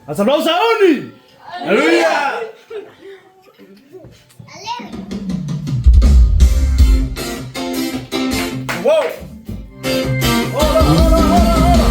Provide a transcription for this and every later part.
Aplausos a Oni. Aleluya. Wow. Hola, hola, hola, hola.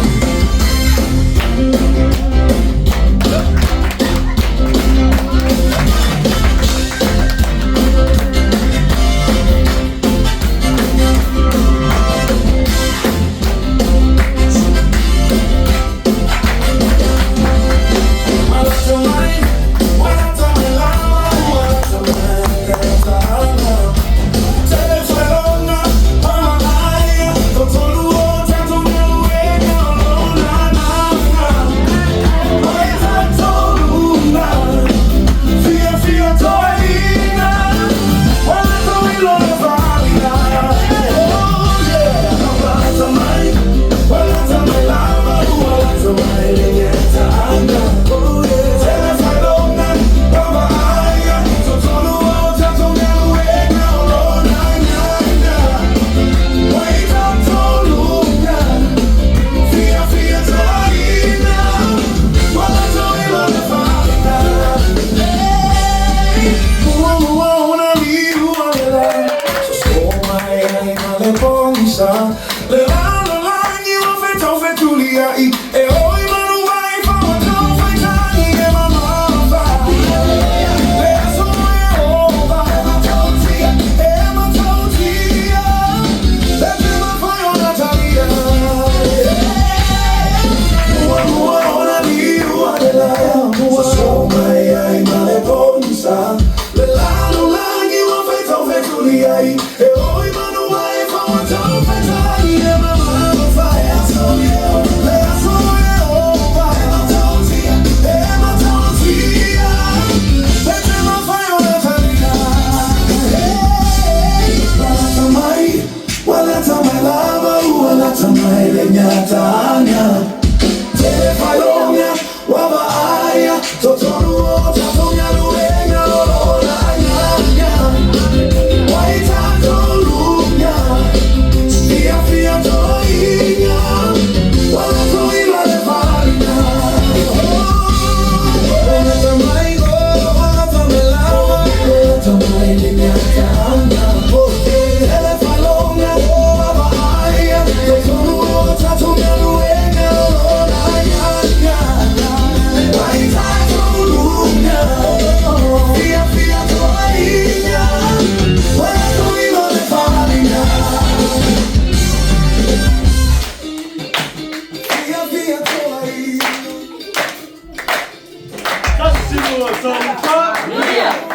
Gataaga telefalonya wabaaya totoruo tatonya luenga lololanya waitatorunya fia toinya walatoilwa lefarina walatamai walatamelawa walatamai lenyatanga telefalonya wabaaya totoruo tatonya luenga lololanya waitatorunya fia toinya walatoilwa lefarina Próximo, São Paulo.